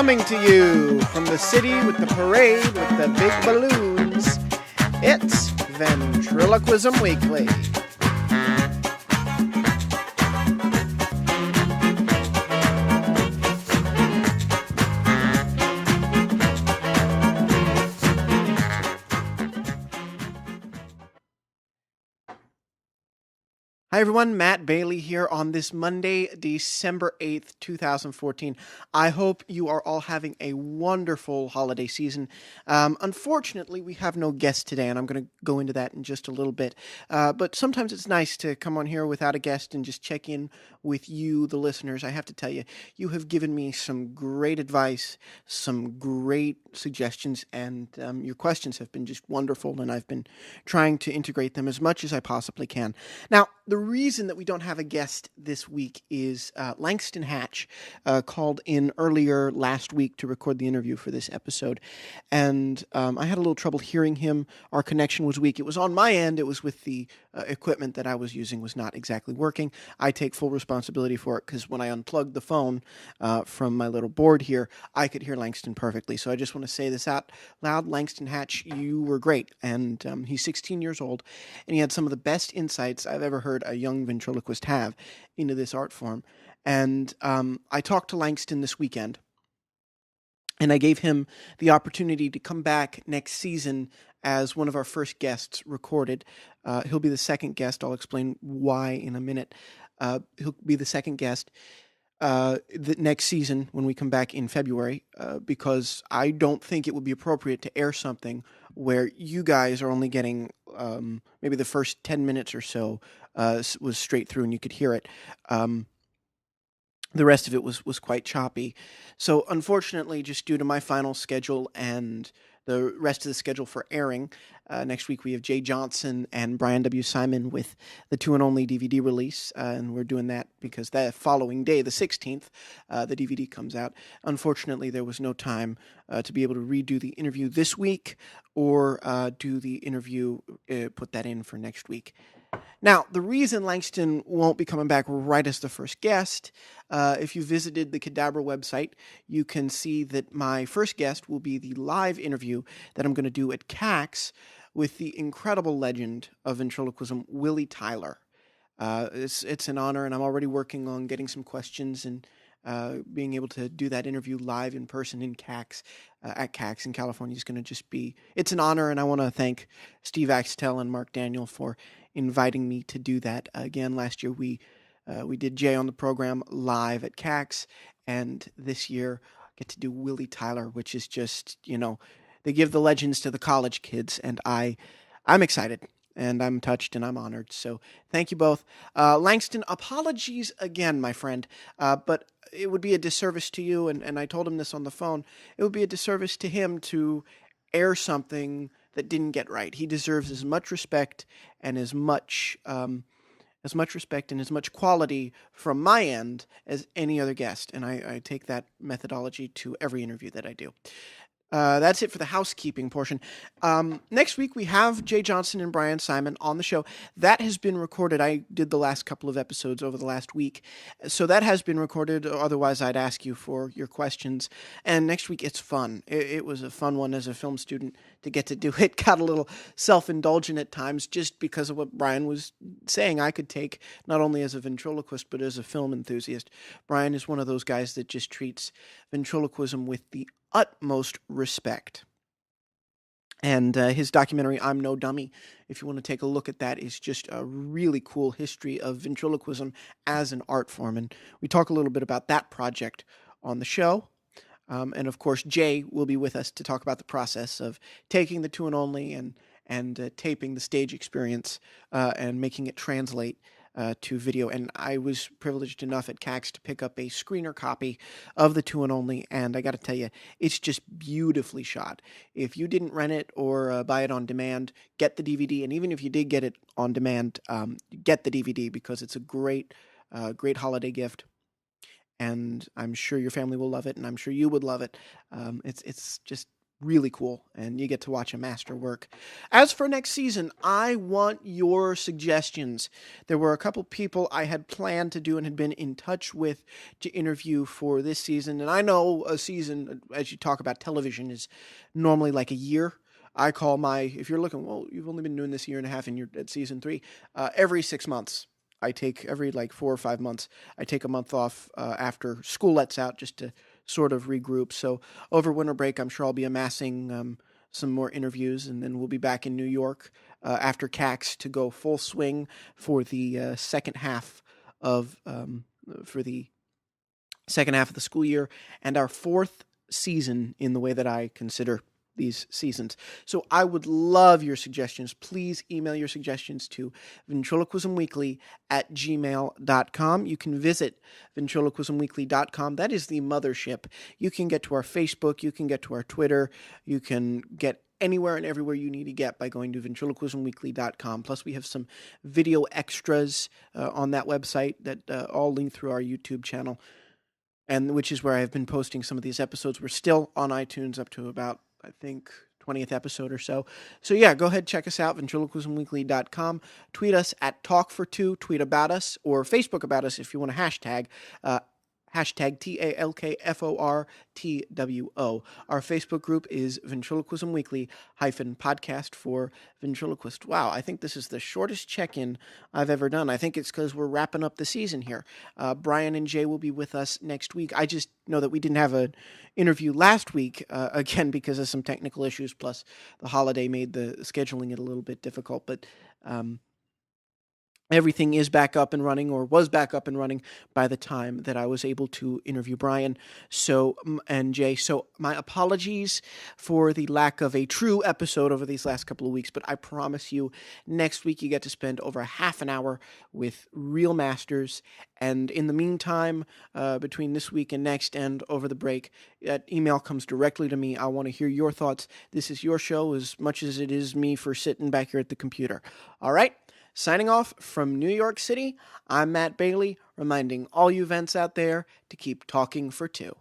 Coming to you from the city with the parade with the big balloons, it's Ventriloquism Weekly. Hi everyone, Matt Bailey here on this Monday, December 8th, 2014. I hope you are all having a wonderful holiday season. Unfortunately, we have no guest today, and I'm going to go into that in just a little bit. But sometimes it's nice to come on here without a guest and just check in with you, the listeners. I have to tell you, you have given me some great advice, some great suggestions, and your questions have been just wonderful, and I've been trying to integrate them as much as I possibly can. Now, the reason that we don't have a guest this week is Langston Hatch called in earlier last week to record the interview for this episode, and I had a little trouble hearing him. Our connection was weak. It was on my end. It was with the equipment that I was using was not exactly working. I take full responsibility for it because when I unplugged the phone from my little board here, I could hear Langston perfectly. So I just want to say this out loud. Langston Hatch, you were great, and he's 16 years old, and he had some of the best insights I've ever heard a young ventriloquist have into this art form. And I talked to Langston this weekend, and I gave him the opportunity to come back next season as one of our first guests recorded. He'll be the second guest. I'll explain why in a minute. He'll be the second guest the next season when we come back in February, because I don't think it would be appropriate to air something where you guys are only getting maybe the first 10 minutes or so was straight through and you could hear it. The rest of it was quite choppy. So unfortunately, just due to my final schedule and the rest of the schedule for airing, next week we have Jay Johnson and Brian W. Simon with the Two and Only DVD release, and we're doing that because the following day, the 16th, the DVD comes out. Unfortunately, there was no time to be able to redo the interview this week or do the interview, put that in for next week. Now, the reason Langston won't be coming back right as the first guest, if you visited the Cadabra website, you can see that my first guest will be the live interview that I'm going to do at CAX with the incredible legend of ventriloquism, Willie Tyler. It's an honor, and I'm already working on getting some questions and being able to do that interview live in person in CAX, at CAX in California is going to just be, it's an honor, and I want to thank Steve Axtell and Mark Daniel for inviting me to do that. Again, last year we did Jay on the program live at CAX, and this year I get to do Willie Tyler, which is just, they give the legends to the college kids, and I'm excited. And I'm touched and I'm honored. So thank you both. Langston, apologies again, my friend. But it would be a disservice to you, and I told him this on the phone, it would be a disservice to him to air something that didn't get right. He deserves as much respect and as much respect and as much quality from my end as any other guest. And I take that methodology to every interview that I do. That's it for the housekeeping portion. Next week, we have Jay Johnson and Brian Simon on the show. That has been recorded. I did the last couple of episodes over the last week. So that has been recorded. Otherwise, I'd ask you for your questions. And next week, it's fun. It was a fun one as a film student to get to do it. Got a little self-indulgent at times just because of what Brian was saying I could take, not only as a ventriloquist, but as a film enthusiast. Brian is one of those guys that just treats ventriloquism with the utmost respect. And his documentary, I'm No Dummy, if you want to take a look at that, is just a really cool history of ventriloquism as an art form. And we talk a little bit about that project on the show. And of course, Jay will be with us to talk about the process of taking the Two and Only and taping the stage experience and making it translate to video. And I was privileged enough at CAX to pick up a screener copy of the Two and Only, and I got to tell you, it's just beautifully shot. If you didn't rent it or buy it on demand, get the DVD, and even if you did get it on demand, get the DVD because it's a great holiday gift. And I'm sure your family will love it, and I'm sure you would love it. It's just really cool, and you get to watch a master work. As for next season, I want your suggestions. There were a couple people I had planned to do and had been in touch with to interview for this season, and I know a season, as you talk about television, is normally like a year. I call if you're looking, well, you've only been doing this year and a half and you're at season 3, every 6 months. I take every 4 or 5 months, I take a month off after school lets out just to sort of regroup. So over winter break, I'm sure I'll be amassing some more interviews, and then we'll be back in New York after CAX to go full swing for the second half of the school year and our 4th season in the way that I consider these seasons. So I would love your suggestions. Please email your suggestions to ventriloquismweekly@gmail.com. You can visit ventriloquismweekly.com. That is the mothership. You can get to our Facebook. You can get to our Twitter. You can get anywhere and everywhere you need to get by going to ventriloquismweekly.com. Plus, we have some video extras on that website that all link through our YouTube channel, and which is where I've been posting some of these episodes. We're still on iTunes up to about, I think, 20th episode or so. So yeah, go ahead, check us out, ventriloquismweekly.com. Tweet us at Talk4Two, tweet about us, or Facebook about us if you want a hashtag. Hashtag TALKFORTWO. Our Facebook group is Ventriloquism Weekly -podcast for ventriloquist. Wow, I think this is the shortest check-in I've ever done. I think it's because we're wrapping up the season here. Brian and Jay will be with us next week. I just know that we didn't have an interview last week, again, because of some technical issues, plus the holiday made the scheduling it a little bit difficult, but everything is back up and running, or was back up and running by the time that I was able to interview Brian and Jay. So my apologies for the lack of a true episode over these last couple of weeks, but I promise you next week you get to spend over half an hour with real masters. And in the meantime, between this week and next and over the break, that email comes directly to me. I want to hear your thoughts. This is your show as much as it is me for sitting back here at the computer. All right? Signing off from New York City, I'm Matt Bailey, reminding all you vents out there to keep talking for two.